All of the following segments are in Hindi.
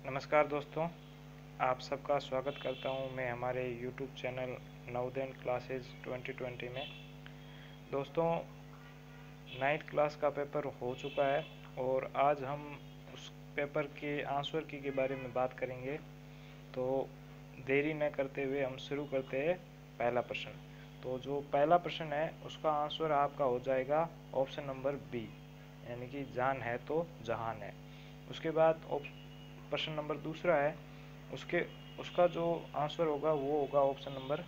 नमस्कार दोस्तों, आप सबका स्वागत करता हूं मैं हमारे YouTube चैनल नवोदय क्लासेस 2020 में। दोस्तों, 9th क्लास का पेपर हो चुका है और आज हम उस पेपर के आंसर की के बारे में बात करेंगे। तो देरी न करते हुए हम शुरू करते हैं पहला प्रश्न। तो जो पहला प्रश्न है उसका आंसर आपका हो जाएगा ऑप्शन नंबर बी, यानी कि जान है तो जहान है। उसके बाद प्रश्न नंबर दूसरा है, उसका जो आंसर होगा वो होगा ऑप्शन नंबर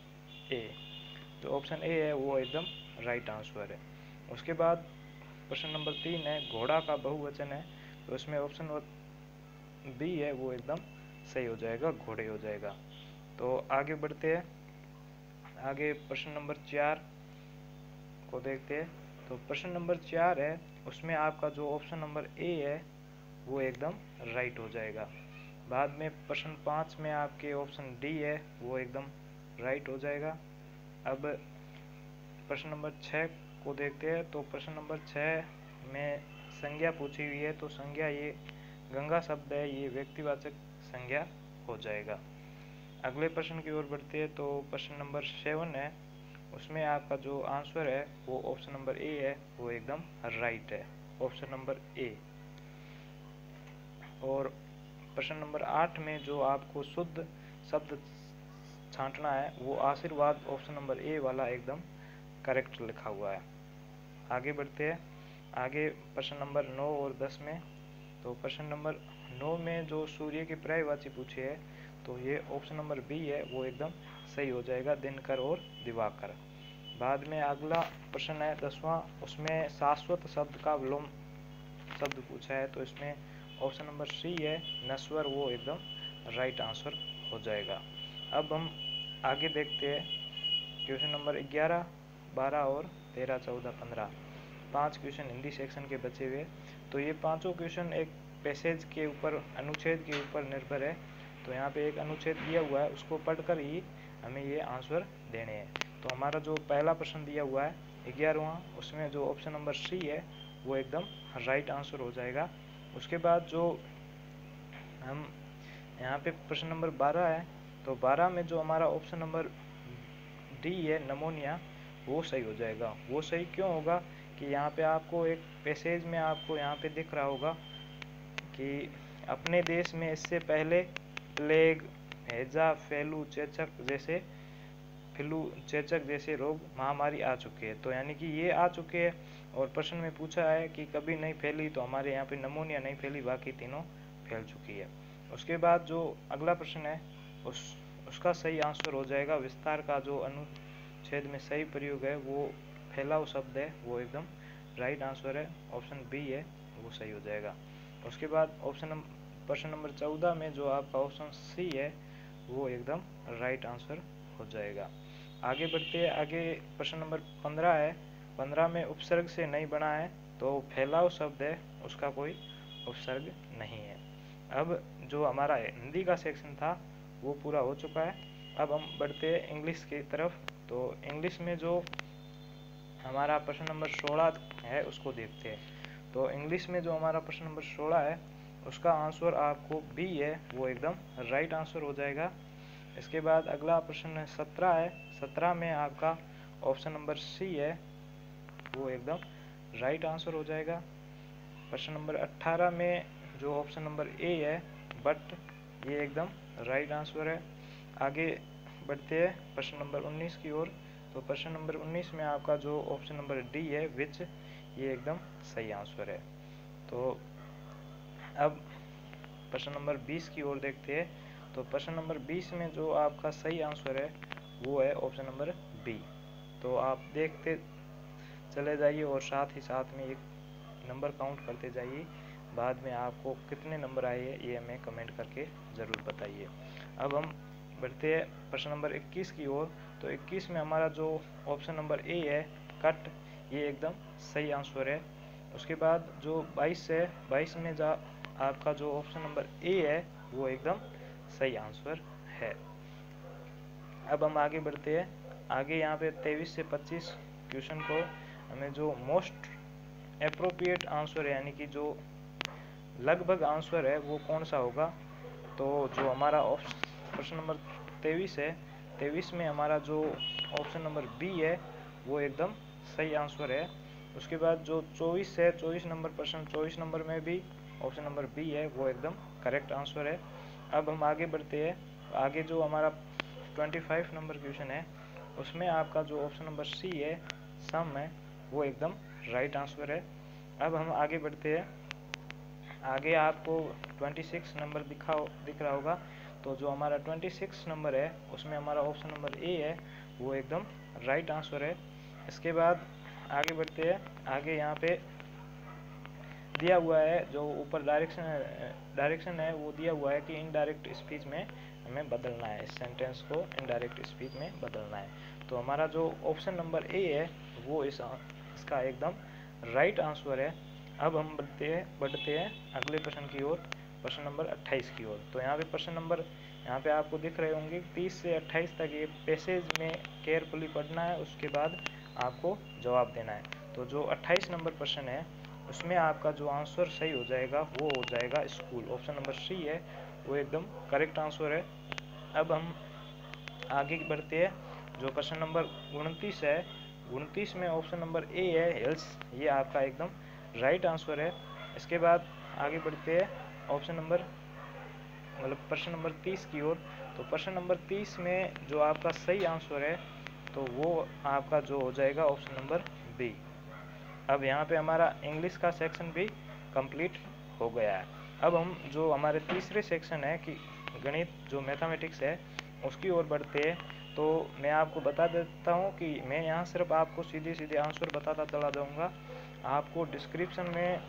ए। जो ऑप्शन ए है वो एकदम राइट आंसर है। उसके बाद प्रश्न नंबर 3 है, घोड़ा का बहुवचन है, तो इसमें ऑप्शन बी है वो एकदम सही हो जाएगा, घोड़े हो जाएगा। तो आगे बढ़ते हैं, आगे प्रश्न नंबर 4 को देखते हैं। तो प्रश्न नंबर 4 है, उसमें आपका जो ऑप्शन नंबर ए है वो एकदम राइट हो जाएगा। बाद में प्रश्न 5 में आपके ऑप्शन डी है वो एकदम राइट हो जाएगा। अब प्रश्न नंबर 6 को देखते हैं। तो प्रश्न नंबर 6 में संज्ञा पूछी हुई है, तो संज्ञा ये गंगा शब्द है, ये व्यक्तिवाचक संज्ञा हो जाएगा। अगले प्रश्न की ओर बढ़ते हैं। तो प्रश्न नंबर 7 है, उसमें आपका जो आंसर है वो ऑप्शन नंबर ए है, वो एकदम राइट है, ऑप्शन नंबर ए। और प्रश्न नंबर 8 में जो आपको शुद्ध शब्द छांटना है वो आशीर्वाद, ऑप्शन नंबर ए वाला एकदम करेक्ट लिखा हुआ है। आगे बढ़ते हैं, आगे प्रश्न नंबर 9 और 10 में। तो प्रश्न नंबर 9 में जो सूर्य के पर्यायवाची पूछे है, तो ये ऑप्शन नंबर बी है वो एकदम सही हो जाएगा, दिनकर और दिवाकर। बाद में अगला प्रश्न है 10वां, उसमें शाश्वत शब्द का विलोम शब्द पूछा है, तो इसमें ऑप्शन नंबर सी है नश्वर, वो एकदम राइट आंसर हो जाएगा। अब हम आगे देखते हैं क्वेश्चन नंबर 11, 12 और 13, 14, 15 5 क्वेश्चन हिंदी सेक्शन के बचे हुए। तो ये पांचों क्वेश्चन एक पैसेज के ऊपर, अनुच्छेद के ऊपर निर्भर है। तो यहाँ पे एक अनुच्छेद दिया हुआ है, उसको पढ़कर ही हमें ये आंसर देने हैं। तो हमारा जो पहला प्रश्न दिया हुआ है 11वां, उसमें जो ऑप्शन नंबर सी है वो एकदम राइट आंसर हो जाएगा। उसके बाद जो हम यहाँ पे प्रश्न नंबर 12 है, तो 12 में जो हमारा ऑप्शन नंबर डी है नमोनिया, वो सही हो जाएगा। वो सही क्यों होगा कि यहाँ पे आपको एक पैसेज में आपको यहाँ पे दिख रहा होगा कि अपने देश में इससे पहले प्लेग, हैजा, फ्लू चेचक जैसे रोग महामारी आ चुके हैं। तो यानी कि ये आ चुके हैं, और प्रश्न में पूछा है कि कभी नहीं फैली, तो हमारे यहाँ पे नमोनिया नहीं फैली, बाकी तीनों फैल चुकी है। उसके बाद जो अगला प्रश्न है उसका सही आंसर हो जाएगा विस्तार का जो अनुच्छेद में सही प्रयोग है वो फैलाव शब्द है, वो एकदम राइट आंसर है, ऑप्शन बी है वो सही हो जाएगा। उसके बाद प्रश्न नंबर 14 में जो आपका ऑप्शन सी है वो एकदम राइट आंसर हो जाएगा। आगे बढ़ते हैं, आगे प्रश्न नंबर 15 है। 15 में उपसर्ग से नहीं बना है, तो फैलाव शब्द है, उसका कोई उपसर्ग नहीं है। अब जो हमारा हिंदी का सेक्शन था वो पूरा हो चुका है। अब हम बढ़ते हैं इंग्लिश की तरफ। तो इंग्लिश में जो हमारा प्रश्न नंबर 16 है उसको देखते हैं। तो इंग्लिश में जो हमारा प्रश्न नंबर 16 है उसका आंसर आपको बी है, वो एकदम राइट आंसर हो जाएगा। इसके बाद अगला प्रश्न 17 है। 17 में आपका ऑप्शन नंबर सी है, वो एकदम राइट आंसर हो जाएगा। प्रश्न नंबर 18 में जो ऑप्शन नंबर ए है बट, ये एकदम राइट आंसर है। आगे बढ़ते हैं प्रश्न नंबर 19 की ओर। तो प्रश्न नंबर 19 में आपका जो ऑप्शन नंबर डी है विच, ये एकदम सही आंसर है। तो अब प्रश्न नंबर 20 की ओर देखते हैं। तो प्रश्न नंबर 20 में जो आपका सही आंसर है वो है ऑप्शन नंबर बी। तो आप देखते चले जाइए और साथ ही साथ में एक नंबर काउंट करते जाइए। बाद में आपको कितने नंबर आए हैं ये हमें कमेंट करके ज़रूर बताइए। अब हम बढ़ते हैं प्रश्न नंबर 21 की ओर। तो 21 में हमारा जो ऑप्शन नंबर ए है कट, ये एकदम सही आंसर है। उसके बाद जो 22 है, 22 में आपका जो ऑप्शन नंबर ए है वो एकदम सही आंसर है। अब हम आगे बढ़ते हैं। आगे यहाँ पे 23 से 25 क्वेश्चन को हमें जो मोस्ट अप्रोप्रिएट आंसर है, यानी कि जो लगभग आंसर है वो कौन सा होगा, तो जो हमारा प्रश्न नंबर 23 है, 23 में हमारा जो ऑप्शन नंबर बी है वो एकदम सही आंसर है। उसके बाद जो 24 है, 24 नंबर प्रश्न, 24 नंबर में भी ऑप्शन नंबर बी है वो एकदम करेक्ट आंसर है। अब हम आगे बढ़ते हैं। आगे जो हमारा 25 नंबर क्वेश्चन है उसमें आपका जो ऑप्शन नंबर सी है, सम है, वो एकदम राइट आंसर है। अब हम आगे बढ़ते हैं। आगे आपको 26 नंबर दिख रहा होगा। तो जो हमारा 26 नंबर है उसमें हमारा ऑप्शन नंबर ए है वो एकदम राइट आंसर है। इसके बाद आगे बढ़ते हैं। आगे यहाँ पे दिया हुआ है, जो ऊपर डायरेक्शन है वो दिया हुआ है कि इनडायरेक्ट स्पीच में हमें बदलना है, इस सेंटेंस को इनडायरेक्ट स्पीच में बदलना है। तो हमारा जो ऑप्शन नंबर ए है वो इसका एकदम राइट आंसर है। अब हम बढ़ते हैं अगले प्रश्न की ओर, प्रश्न नंबर 28 की ओर। तो यहाँ पे प्रश्न नंबर यहाँ पे आपको दिख रहे होंगे 30 से 28 तक ये पैसेज में केयरफुली पढ़ना है, उसके बाद आपको जवाब देना है। तो जो 28 नंबर प्रश्न है उसमें आपका जो आंसर सही हो जाएगा वो हो जाएगा स्कूल। ऑप्शन नंबर सी है वो एकदम करेक्ट आंसर है। अब हम आगे बढ़ते हैं। जो प्रश्न नंबर 29 है, 29 में ऑप्शन नंबर ए है हिल्स, ये आपका एकदम राइट आंसर है। इसके बाद आगे बढ़ते हैं ऑप्शन नंबर प्रश्न नंबर 30 की ओर। तो प्रश्न नंबर 30 में जो आपका सही आंसर है तो वो आपका जो हो जाएगा ऑप्शन नंबर बी। अब यहाँ पे हमारा इंग्लिश का सेक्शन भी कंप्लीट हो गया है। अब हम जो हमारे तीसरे सेक्शन है कि गणित जो मैथमेटिक्स है उसकी ओर बढ़ते हैं। तो मैं आपको बता देता हूँ कि मैं यहाँ सिर्फ आपको सीधे सीधे आंसर बताता चला जाऊँगा। आपको डिस्क्रिप्शन में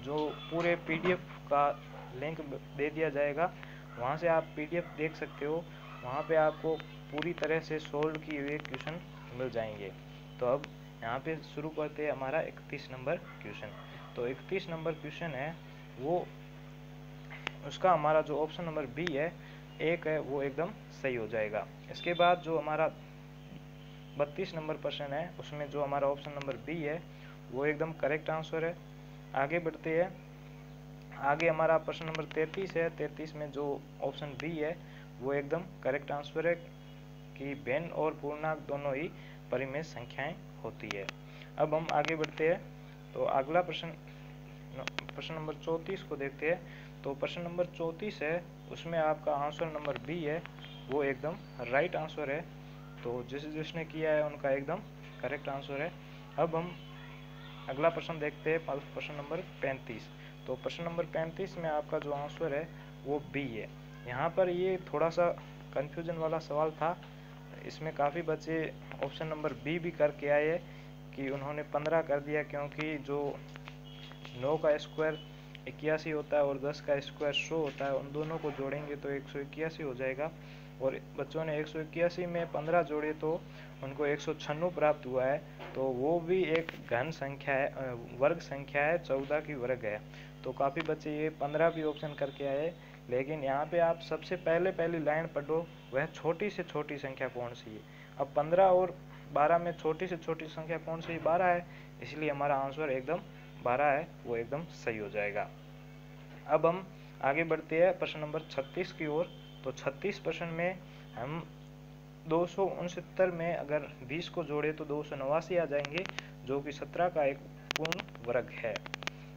जो पूरे पीडीएफ का लिंक दे दिया जाएगा, वहाँ से आप पीडीएफ देख सकते हो। वहाँ पे आपको पूरी तरह से सोल्व किए हुए क्वेश्चन मिल जाएंगे। तो अब यहाँ पे शुरू करते हैं हमारा 31 नंबर क्वेश्चन। तो 31 नंबर क्वेश्चन है वो उसका हमारा जो ऑप्शन नंबर बी है, एक है, वो एकदम सही हो जाएगा। इसके बाद जो हमारा 32 नंबर प्रश्न है उसमें जो हमारा ऑप्शन नंबर बी है वो एकदम करेक्ट आंसर है। आगे बढ़ते हैं। आगे हमारा प्रश्न नंबर 33 है। 33 में जो ऑप्शन बी है वो एकदम करेक्ट आंसर है कि भिन्न और पूर्णांक दोनों ही परिमेय संख्याएं होती है। अब हम आगे बढ़ते हैं। तो अगला प्रश्न नंबर 34 को देखते हैं। तो प्रश्न नंबर 34 है उसमें आपका आंसर नंबर बी है वो एकदम राइट आंसर है। तो जिसने किया है उनका एकदम करेक्ट आंसर है। अब हम अगला प्रश्न देखते हैं, प्रश्न नंबर 35। तो प्रश्न नंबर 35 में आपका जो आंसर है वो बी है। यहाँ पर ये थोड़ा सा कंफ्यूजन वाला सवाल था। इसमें काफ़ी बच्चे ऑप्शन नंबर बी भी करके आए कि उन्होंने 15 कर दिया, क्योंकि जो 9 का स्क्वायर 81 होता है और 10 का स्क्वायर 100 होता है, उन दोनों को जोड़ेंगे तो 181 हो जाएगा। और बच्चों ने 181 में 15 जोड़े तो उनको 196 प्राप्त हुआ है। तो वो भी एक घन संख्या है, वर्ग संख्या है, 14 की वर्ग है। तो काफ़ी बच्चे ये 15 भी ऑप्शन करके आए। लेकिन यहाँ पे आप सबसे पहली लाइन पढ़ो, वह छोटी से छोटी संख्या कौन सी है। अब 15 और 12 में छोटी से छोटी संख्या कौन सी है, 12 है, इसलिए हमारा आंसर एकदम 12 है, वो एकदम सही हो जाएगा। अब हम आगे बढ़ते हैं प्रश्न नंबर 36 की ओर। तो 36 प्रश्न में हम 269 में अगर 20 को जोड़े तो 289 आ जाएंगे, जो कि 17 का एक पूर्ण वर्ग है।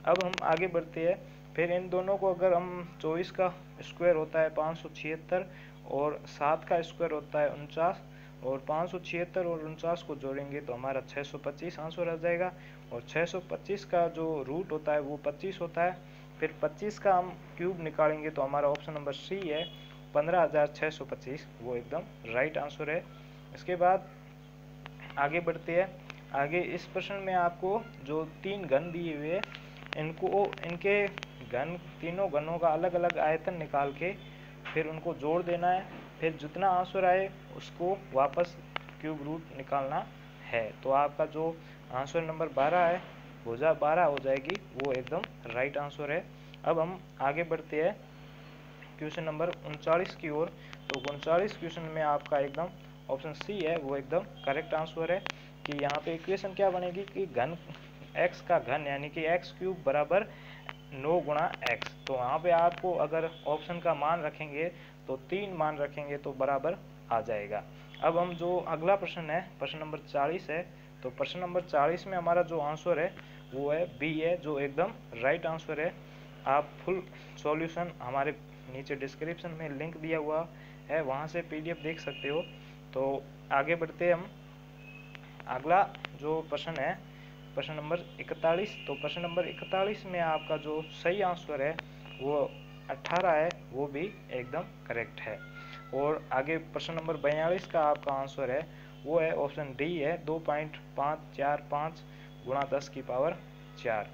अब हम आगे बढ़ते हैं। फिर इन दोनों को अगर हम 24 का स्क्वायर होता है 576 और 7 का स्क्वायर होता है 49, और 576 और 49 को जोड़ेंगे तो हमारा 625 आंसर आ जाएगा। और 625 का जो रूट होता है वो 25 होता है। फिर 25 का हम क्यूब निकालेंगे तो हमारा ऑप्शन नंबर सी है 15,625, वो एकदम राइट आंसर है। इसके बाद आगे बढ़ते हैं। आगे इस प्रश्न में आपको जो 3 घन दिए हुए इनके घन, तीनों घनों का अलग अलग आयतन निकाल के फिर उनको जोड़ देना है। फिर जितना आंसर आए उसको वापस क्यूब रूट निकालना है। तो आपका जो आंसर नंबर 12 है 12 हो जाएगी, वो एकदम राइट आंसर है। अब हम आगे बढ़ते हैं क्वेश्चन नंबर 39 की ओर। तो 39 क्वेश्चन में आपका एकदम ऑप्शन सी है वो एकदम करेक्ट आंसर है कि यहाँ पे इक्वेशन क्या बनेगी कि घन x का घन यानी कि x³ बराबर 9 गुणा x। तो वहाँ पे आपको अगर ऑप्शन का मान रखेंगे तो 3 मान रखेंगे तो बराबर आ जाएगा। अब हम जो अगला प्रश्न है, प्रश्न नंबर 40 है, तो प्रश्न नंबर 40 में हमारा जो आंसर है वो है बी है, जो एकदम राइट आंसर है। आप फुल सॉल्यूशन हमारे नीचे डिस्क्रिप्शन में लिंक दिया हुआ है, वहाँ से पीडीएफ देख सकते हो। तो आगे बढ़ते हम, अगला जो प्रश्न है प्रश्न नंबर 41। तो प्रश्न नंबर 41 में आपका जो सही आंसर है वो 18 है, वो भी एकदम करेक्ट है। और आगे प्रश्न नंबर 42 का आपका आंसर है वो है ऑप्शन डी है, 2.545 गुणा 10 की पावर 4।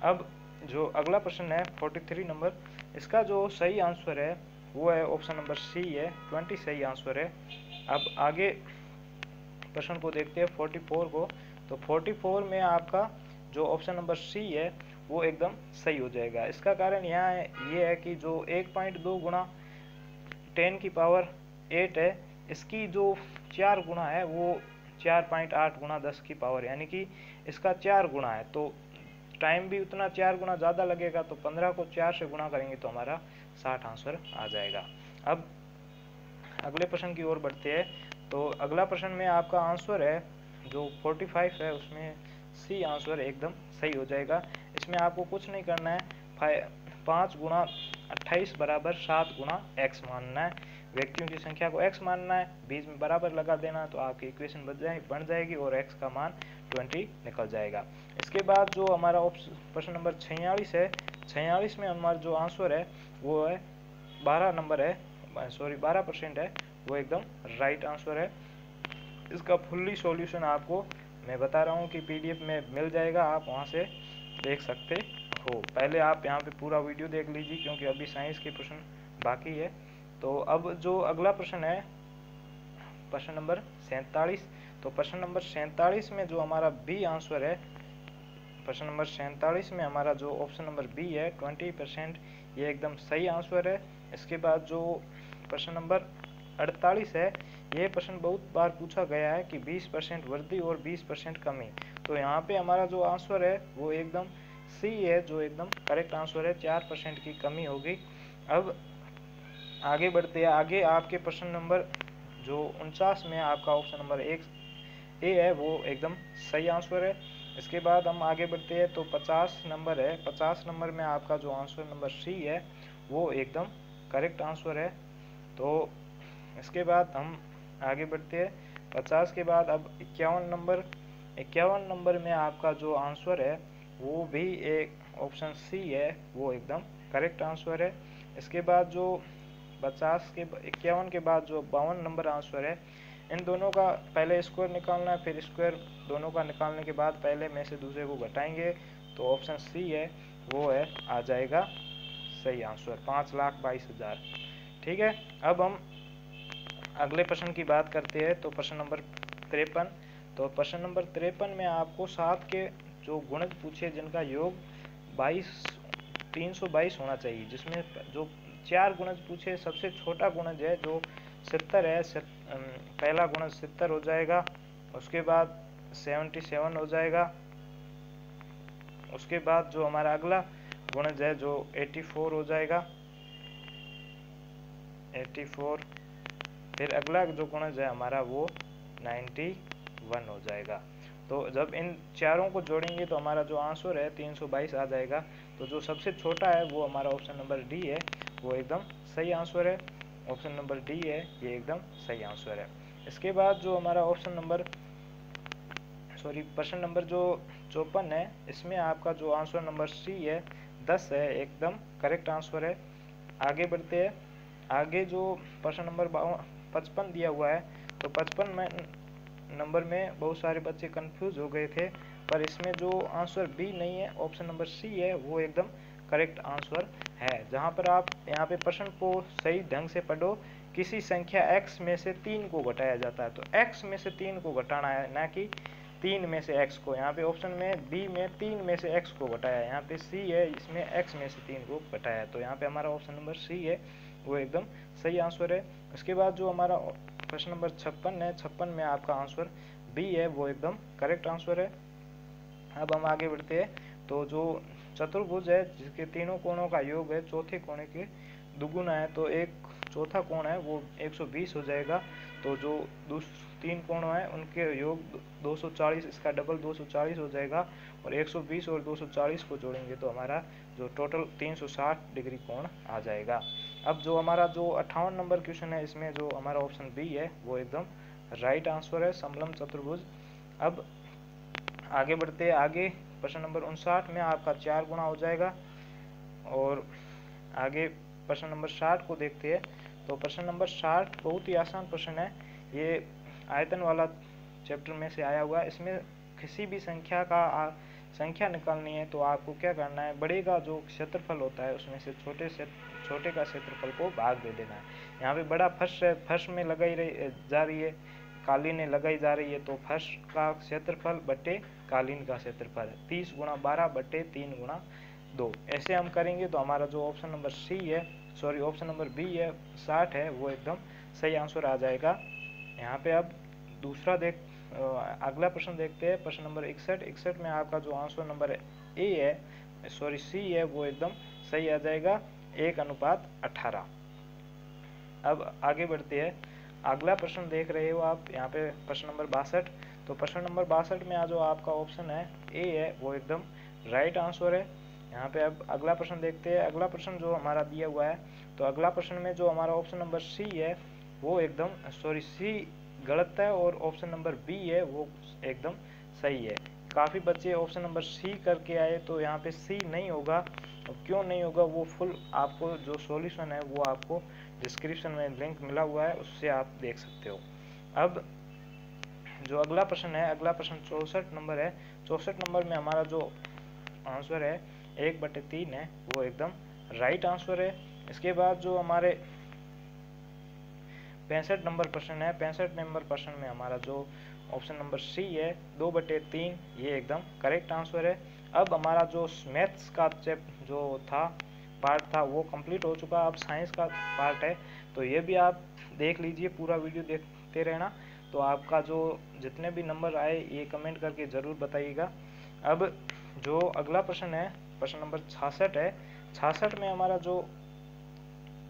अब जो अगला प्रश्न है 43 नंबर, इसका जो सही आंसर है वो है ऑप्शन नंबर सी है, 20 सही आंसर है। अब आगे प्रश्न को देखते हैं 44 को। तो 44 में आपका जो ऑप्शन नंबर सी है वो एकदम सही हो जाएगा। इसका कारण यहाँ है ये है कि जो 1.2 गुणा 10 की पावर 8 है, इसकी जो 4 गुणा है वो 4.8 गुणा 10 की पावर, यानी कि इसका 4 गुणा है, तो टाइम भी उतना 4 गुना ज़्यादा लगेगा। तो 15 को 4 से गुणा करेंगे तो हमारा 60 आंसर आ जाएगा। अब अगले प्रश्न की ओर बढ़ते हैं। तो अगला प्रश्न में आपका आंसर है जो 45 है, उसमें सी आंसर एकदम सही हो जाएगा। इसमें आपको कुछ नहीं करना है, 5 गुणा 28 बराबर 7 गुणा एक्स मानना है। व्यक्तियों की संख्या को एक्स मानना है, बीच में बराबर लगा देना, तो आपकी इक्वेशन बन जाएगी और एक्स का मान 20 निकल जाएगा। इसके बाद जो हमारा प्रश्न नंबर 46 है, 46 में हमारा जो आंसर है वो है 12 नंबर है, सॉरी 12% है, वो एकदम राइट आंसर है। इसका फुल्ली सॉल्यूशन आपको मैं बता रहा हूँ कि पीडीएफ में मिल जाएगा, आप वहाँ से देख सकते हो। पहले आप यहाँ पे पूरा वीडियो देख लीजिए क्योंकि अभी साइंस के प्रश्न बाकी है। तो अब जो अगला प्रश्न है प्रश्न नंबर 47। तो प्रश्न नंबर 47 में जो हमारा बी आंसर है, प्रश्न नंबर 47 में हमारा जो ऑप्शन नंबर बी है 20%, ये एकदम सही आंसर है। इसके बाद जो प्रश्न नंबर 48 है, ये प्रश्न बहुत बार पूछा गया है कि 20% वृद्धि और 20% कमी। तो यहाँ पे हमारा जो आंसर है वो एकदम सी है, जो एकदम करेक्ट आंसर है, 4% की कमी होगी। अब आगे बढ़ते हैं, आगे आपके प्रश्न नंबर जो 49 में आपका ऑप्शन नंबर 1 ए है, वो एकदम सही आंसर है। इसके बाद हम आगे बढ़ते हैं, तो 50 नंबर है, 50 नंबर में आपका जो आंसर नंबर सी है वो एकदम करेक्ट आंसर है। तो इसके बाद हम आगे बढ़ते हैं 50 के बाद अब 51 नंबर, 51 नंबर में आपका जो आंसर है वो भी एक ऑप्शन सी है, वो एकदम करेक्ट आंसर है। इसके बाद जो 50 के 51 के बाद जो 52 नंबर आंसर है, इन दोनों का पहले स्क्वायर निकालना है, फिर स्क्वायर दोनों का निकालने के बाद पहले में से दूसरे को घटाएंगे, तो ऑप्शन सी है वो है आ जाएगा सही आंसर, 5,22,000। ठीक है। अब हम अगले प्रश्न की बात करते हैं, तो प्रश्न नंबर 53। तो प्रश्न नंबर 53 में आपको 7 के जो गुणज पूछे जिनका योग 322 होना चाहिए, जिसमें जो 4 गुणज पूछे, सबसे छोटा गुणज है जो 70 है, पहला गुणज 70 हो जाएगा। उसके बाद 77 हो जाएगा। उसके बाद जो हमारा अगला गुणज है जो 84 हो जाएगा, 84। फिर अगला जो गुणज है हमारा वो 91 हो जाएगा। तो जब इन चारों को जोड़ेंगे तो हमारा जो आंसर है 322 आ जाएगा। तो जो सबसे छोटा है वो हमारा ऑप्शन नंबर डी है, वो एकदम सही आंसर है। ऑप्शन नंबर डी है, ये एकदम सही आंसर है। इसके बाद जो हमारा ऑप्शन नंबर प्रश्न नंबर जो 54 है, इसमें आपका जो आंसर नंबर सी है 10 है, एकदम करेक्ट आंसर है। आगे बढ़ते हैं, आगे जो प्रश्न नंबर 55 दिया हुआ है, तो 55 में नंबर में बहुत सारे बच्चे कंफ्यूज हो गए थे, पर इसमें जो आंसर बी नहीं है, ऑप्शन नंबर सी है, वो एकदम करेक्ट आंसर है। जहां पर आप यहाँ पे प्रश्न को सही ढंग से पढ़ो, किसी संख्या x में से 3 को घटाया जाता है, तो x में से 3 को घटाना है, ना कि 3 में से x को। यहाँ पे ऑप्शन में बी में 3 में से x को घटाया है, यहाँ पे सी है, इसमें x में से 3 को घटाया है, तो यहाँ पे हमारा ऑप्शन नंबर सी है, वो एकदम सही आंसर है। उसके बाद जो हमारा प्रश्न नंबर 56 है, 56 में आपका आंसर बी है, वो एकदम करेक्ट आंसर है। अब हम आगे बढ़ते हैं, तो जो चतुर्भुज है जिसके तीनों कोणों का योग है चौथे कोण के दुगुना है, तो एक चौथा कोण है वो 120 हो जाएगा। तो जो तीन कोण है उनके योग 240, इसका डबल 240 हो जाएगा, और 120 और 240 को जोड़ेंगे तो हमारा जो टोटल 360 डिग्री कोण आ जाएगा। अब जो हमारा जो 58 नंबर क्वेश्चन है, इसमें जो हमारा ऑप्शन बी है वो एकदम राइट आंसर है, समलंब चतुर्भुज। अब आगे बढ़ते हैं, आगे प्रश्न नंबर 59 में आपका 4 गुना हो जाएगा। और आगे प्रश्न नंबर 60 को देखते हैं। तो प्रश्न नंबर 60 बहुत ही आसान प्रश्न है, ये आयतन वाला चैप्टर में से आया हुआ है। इसमें किसी भी संख्या का संख्या निकालनी है तो आपको क्या करना है, बड़े का जो क्षेत्रफल होता है उसमें से छोटे का क्षेत्रफल को भाग दे देना है। यहाँ पे बड़ा फर्श है, फर्श में लगाई जा रही है, कालीन लगाई जा रही है, तो फर्श का क्षेत्रफल बटे कालीन का क्षेत्रफल 30 गुणा 12 बटे 3 गुणा 2। ऐसे हम करेंगे तो हमारा जो ऑप्शन नंबर सी है, सॉरी ऑप्शन नंबर बी है 60 है, वो एकदम सही आंसर आ जाएगा। यहाँ पे अब दूसरा अगला प्रश्न देखते हैं, प्रश्न नंबर 61 में आपका जो आंसर नंबर ए है, सॉरी सी है, वो एकदम सही आ जाएगा 1:18। अब आगे बढ़ते हैं, अगला प्रश्न देख रहे हो आप यहाँ पे प्रश्न नंबर 62। तो प्रश्न नंबर 62 में जो आपका ऑप्शन है ए है वो एकदम राइट आंसर है। यहाँ पे अब अगला प्रश्न देखते हैं। अगला प्रश्न जो हमारा दिया हुआ है, तो अगला प्रश्न में जो हमारा ऑप्शन नंबर सी है वो एकदम, सॉरी सी गलत है और ऑप्शन नंबर बी है वो एकदम सही है। काफ़ी बच्चे ऑप्शन नंबर सी करके आए, तो यहाँ पे सी नहीं होगा। और क्यों नहीं होगा वो फुल आपको जो सॉल्यूशन है वो आपको डिस्क्रिप्शन में लिंक मिला हुआ है, उससे आप देख सकते हो। अब जो अगला प्रश्न है, अगला प्रश्न 64 नंबर है। 64 नंबर में हमारा जो आंसर है 1/3 है, वो एकदम राइट आंसर है। इसके बाद जो हमारे 65 नंबर प्रश्न है, 65 नंबर प्रश्न में हमारा जो ऑप्शन नंबर सी है 2/3, ये एकदम करेक्ट आंसर है। अब हमारा जो मैथ्स का जो पार्ट था वो कंप्लीट हो चुका। अब साइंस का पार्ट है, तो ये भी आप देख लीजिए, पूरा वीडियो देखते रहना। तो आपका जो जितने भी नंबर आए ये कमेंट करके ज़रूर बताइएगा। अब जो अगला प्रश्न है, प्रश्न नंबर 66 है। 66 में हमारा जो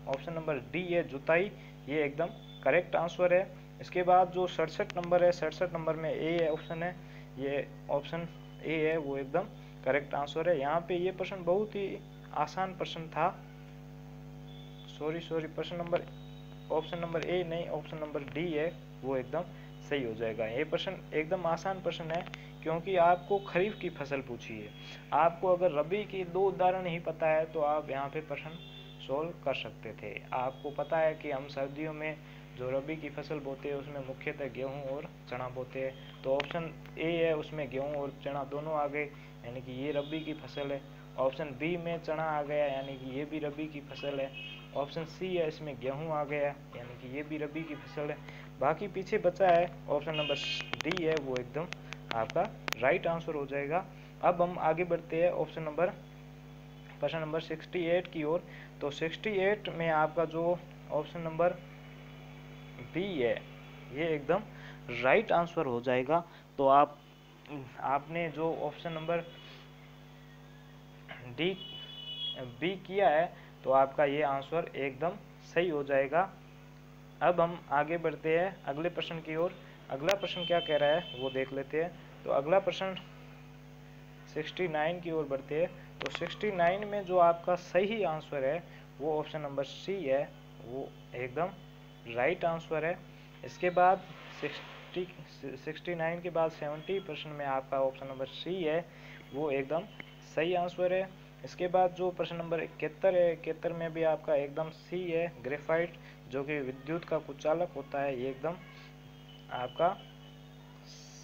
ऑप्शन नंबर डी है जुताई, ये एकदम करेक्ट आंसर है। इसके बाद जो 67 नंबर है, 67 नंबर में ए ऑप्शन है, ये ऑप्शन ए है वो एकदम करेक्ट आंसर है। यहाँ पे ये प्रश्न बहुत ही आसान प्रश्न था, सॉरी प्रश्न नंबर ऑप्शन नंबर ए नहीं, ऑप्शन नंबर डी है वो एकदम सही हो जाएगा। ये प्रश्न एकदम आसान प्रश्न है, क्योंकि आपको खरीफ की फसल पूछी है। आपको अगर रबी की 2 उदाहरण ही पता है तो आप यहाँ पे प्रश्न सोल्व कर सकते थे। आपको पता है कि हम सर्दियों में जो रबी की फसल बोते हैं उसमें मुख्यतः गेहूं और चना बोते हैं, तो ऑप्शन ए है उसमें गेहूं और चना दोनों आ गए, यानी कि ये रबी की फसल है। ऑप्शन बी में चना आ गया, यानी कि ये भी रबी की फसल है। ऑप्शन सी है, इसमें गेहूं आ गया, यानी कि ये भी रबी की फसल है। बाकी पीछे बचा है ऑप्शन नंबर डी है, वो एकदम आपका राइट आंसर हो जाएगा। अब हम आगे बढ़ते हैं ऑप्शन नंबर प्रश्न नंबर 68 की ओर। तो 68 में आपका जो ऑप्शन नंबर बी है ये एकदम राइट आंसर हो जाएगा। तो आपने जो ऑप्शन नंबर डी बी किया है तो आपका ये आंसर एकदम सही हो जाएगा। अब हम आगे बढ़ते हैं अगले प्रश्न की ओर। अगला प्रश्न क्या कह रहा है वो देख लेते हैं। तो अगला प्रश्न 69 की ओर बढ़ते हैं। तो 69 में जो आपका सही आंसर है वो ऑप्शन नंबर सी है, वो एकदम राइट आंसर है। इसके बाद 69 के बाद 70 प्रश्न में आपका ऑप्शन नंबर सी है, वो एकदम सही आंसर है। इसके बाद जो प्रश्न नंबर 71 है, 71 में भी आपका एकदम सी है, ग्रेफाइट जो कि विद्युत का कुचालक होता है, ये एकदम आपका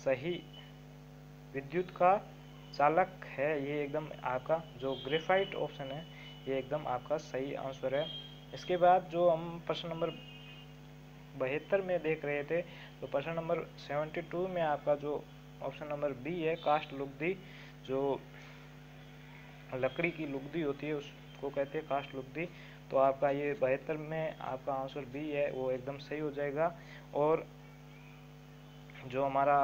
सही विद्युत का चालक है, ये एकदम आपका जो ग्रेफाइट ऑप्शन है ये एकदम आपका सही आंसर है। इसके बाद जो हम प्रश्न नंबर 72 में देख रहे थे, तो प्रश्न नंबर 72 में आपका जो ऑप्शन नंबर बी है, काष्ठ लुगदी, जो लकड़ी की लुगदी होती है उसको कहते हैं काष्ठ लुगदी। तो आपका ये 72 में आपका आंसर बी है वो एकदम सही हो जाएगा। और जो हमारा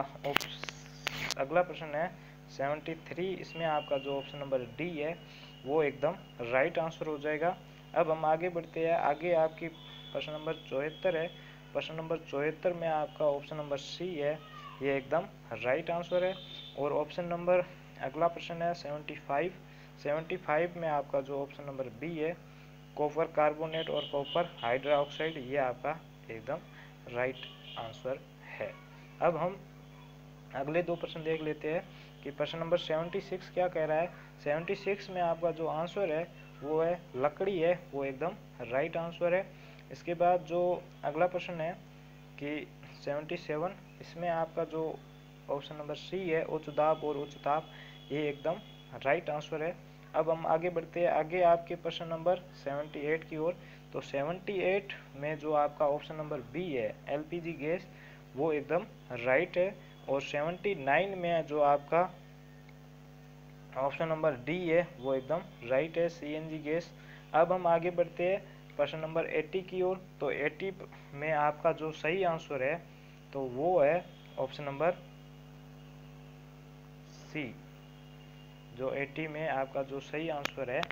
अगला प्रश्न है 73 इसमें आपका जो ऑप्शन नंबर डी है वो एकदम राइट आंसर हो जाएगा। अब हम आगे बढ़ते हैं, आगे आपकी प्रश्न नंबर 74 है। प्रश्न नंबर 74 में आपका ऑप्शन नंबर सी है, ये एकदम राइट आंसर है। और ऑप्शन नंबर अगला प्रश्न है 75। 75 में आपका जो ऑप्शन नंबर बी है, कॉपर कार्बोनेट और कॉपर हाइड्रोक्साइड, ये आपका एकदम राइट आंसर है। अब हम अगले दो प्रश्न देख लेते हैं कि प्रश्न नंबर 76 क्या कह रहा है। 76 में आपका जो आंसर है वो है लकड़ी है, वो एकदम राइट आंसर है। इसके बाद जो अगला प्रश्न है कि 77, इसमें आपका जो ऑप्शन नंबर सी है, उच्च दाब और उच्च ताप, ये एकदम राइट आंसर है। अब हम आगे बढ़ते हैं, आगे आपके प्रश्न नंबर 78 की ओर। तो 78 में जो आपका ऑप्शन नंबर बी है, एलपीजी गैस, वो एकदम राइट है। और 79 में जो आपका ऑप्शन नंबर डी है वो एकदम राइट है, सीएनजी गैस। अब हम आगे बढ़ते हैं प्रश्न नंबर 80 की ओर। तो 80 में आपका जो सही आंसर है तो वो है ऑप्शन नंबर सी। जो 80 में आपका जो सही आंसर है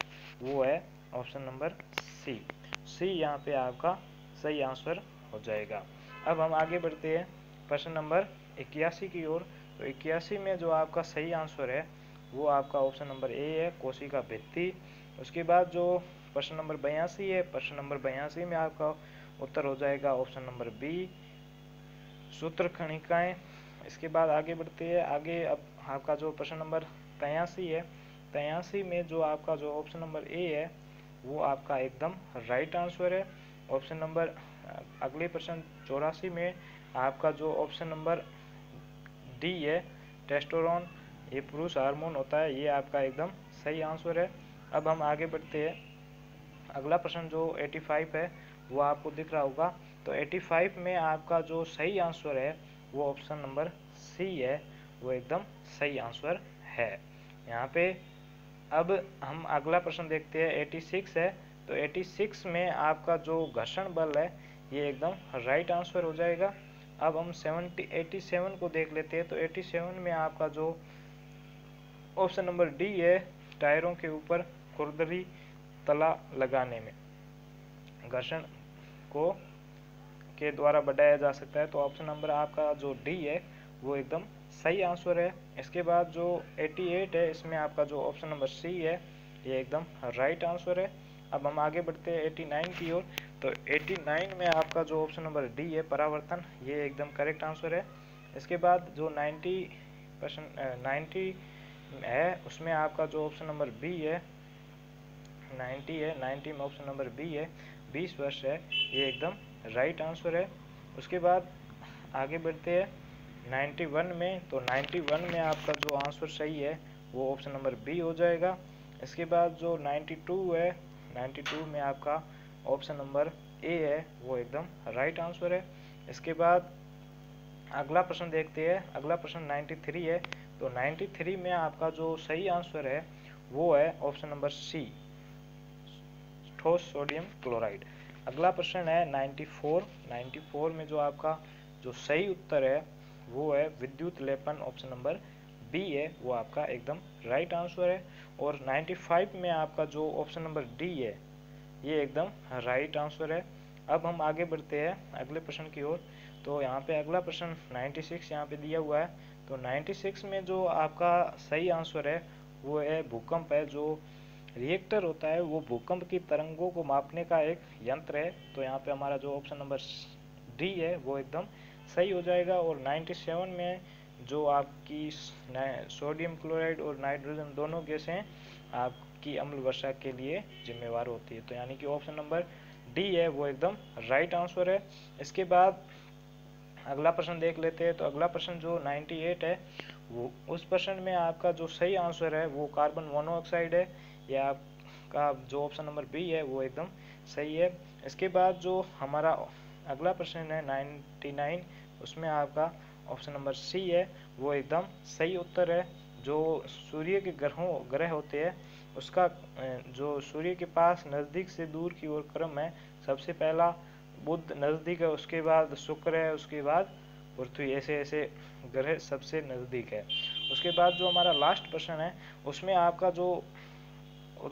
वो है ऑप्शन नंबर सी। सी यहाँ पे आपका सही आंसर हो जाएगा। अब हम आगे बढ़ते हैं प्रश्न नंबर 81 की ओर। तो 81 में जो आपका सही आंसर है वो आपका ऑप्शन नंबर ए है, कोशिका भित्ति। उसके बाद जो प्रश्न नंबर 82 है, प्रश्न नंबर 82 में आपका उत्तर हो जाएगा ऑप्शन नंबर बी, सूत्रकणिकाएं। इसके बाद आगे बढ़ते हैं, आगे अब आपका जो प्रश्न नंबर 83 है, 83 में जो आपका जो ऑप्शन नंबर ए है वो आपका एकदम राइट आंसर है। ऑप्शन नंबर अगले प्रश्न 84 में आपका जो ऑप्शन नंबर डी है, टेस्टोस्टेरोन, ये पुरुष हार्मोन होता है, ये आपका एकदम सही आंसर है। अब हम आगे बढ़ते हैं, अगला प्रश्न जो 85 है वो आपको दिख रहा होगा। तो 85 में आपका जो सही आंसर है वो ऑप्शन नंबर सी है, वो एकदम सही आंसर है यहाँ पे। अब हम अगला प्रश्न देखते हैं, 86 है। तो 86 में आपका जो घर्षण बल है ये एकदम राइट आंसर हो जाएगा। अब हम 87 को देख लेते हैं। तो 87 में आपका जो ऑप्शन नंबर डी है, टायरों के ऊपर खुरदरी तला लगाने में घर्षण को के द्वारा बढ़ाया जा सकता है। तो ऑप्शन नंबर आपका जो डी है वो एकदम सही आंसर है। इसके बाद जो 88 है, इसमें आपका जो ऑप्शन नंबर सी है ये एकदम राइट आंसर है। अब हम आगे बढ़ते हैं 89 की ओर। तो 89 में आपका जो ऑप्शन नंबर डी है, परावर्तन, ये एकदम करेक्ट आंसर है। इसके बाद जो 90 है, उसमें आपका जो ऑप्शन नंबर बी है 90 है, 90 में ऑप्शन नंबर बी है, 20 वर्ष है, ये एकदम राइट आंसर है। उसके बाद आगे बढ़ते हैं 91 में। तो 91 में आपका जो आंसर सही है वो ऑप्शन नंबर बी हो जाएगा। इसके बाद जो 92 है, 92 में आपका ऑप्शन नंबर ए है, वो एकदम राइट आंसर है। इसके बाद अगला प्रश्न देखते हैं, अगला प्रश्न 93 है। तो 93 में आपका जो सही आंसर है वो है ऑप्शन नंबर सी, ठोस सोडियम क्लोराइड। अगला प्रश्न है 94। 94 में जो आपका जो सही उत्तर है वो है विद्युत लेपन, ऑप्शन नंबर बी है, वो आपका एकदम राइट आंसर है। और 95 में आपका जो ऑप्शन नंबर डी है ये एकदम राइट आंसर है। अब हम आगे बढ़ते हैं अगले प्रश्न की ओर। तो यहाँ पे अगला प्रश्न 96 यहाँ पे दिया हुआ है। तो 96 में जो आपका सही आंसर है वो है भूकंप है। जो रिएक्टर होता है वो भूकंप की तरंगों को मापने का एक यंत्र है। तो यहाँ पे हमारा जो ऑप्शन नंबर डी है वो एकदम सही हो जाएगा। और 97 में जो आपकी सोडियम क्लोराइड और नाइट्रोजन दोनों गैसें आपकी अम्ल वर्षा के लिए जिम्मेवार होती है। तो यानी कि ऑप्शन नंबर डी है वो एकदम राइट आंसर है। इसके बाद अगला प्रश्न देख लेते हैं। तो अगला प्रश्न जो 98 है, वो उस प्रश्न में आपका जो सही आंसर है वो कार्बन मोनोऑक्साइड है, या आपका जो ऑप्शन नंबर बी है वो एकदम सही है। इसके बाद जो हमारा अगला प्रश्न है 99, उसमें आपका ऑप्शन नंबर सी है वो एकदम सही उत्तर है। जो सूर्य के ग्रह होते हैं उसका जो सूर्य के पास नज़दीक से दूर की ओर क्रम है, सबसे पहला बुध नज़दीक है, उसके बाद शुक्र है, उसके बाद पृथ्वी, ऐसे ऐसे ग्रह सबसे नज़दीक है। उसके बाद जो हमारा लास्ट प्रश्न है उसमें आपका जो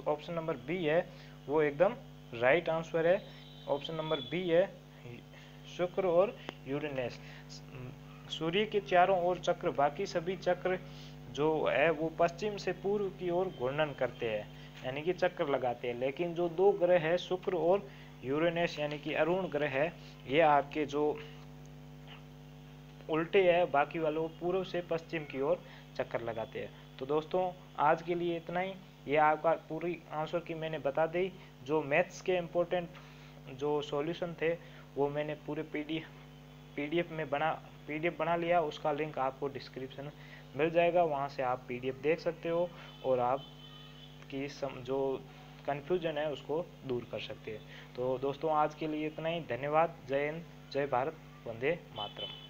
ऑप्शन नंबर बी है वो एकदम राइट आंसर है। ऑप्शन नंबर बी है शुक्र और यूरेनस। सूर्य के चारों ओर चक्र, बाकी सभी चक्र जो है वो पश्चिम से पूर्व की ओर घूर्णन करते हैं, यानी कि चक्कर लगाते हैं। लेकिन जो दो ग्रह है शुक्र और यूरेनस यानी कि अरुण ग्रह है, ये आपके जो उल्टे है, बाकी वालों पूर्व से पश्चिम की ओर चक्कर लगाते हैं। तो दोस्तों आज के लिए इतना ही। ये आपका पूरी आंसर की मैंने बता दी। जो मैथ्स के इम्पोर्टेंट जो सॉल्यूशन थे वो मैंने पूरे पीडीएफ बना लिया। उसका लिंक आपको डिस्क्रिप्शन मिल जाएगा, वहाँ से आप पीडीएफ देख सकते हो और आप की जो कन्फ्यूजन है उसको दूर कर सकते हैं। तो दोस्तों आज के लिए इतना ही। धन्यवाद। जय हिंद, जय भारत, वंदे मातरम।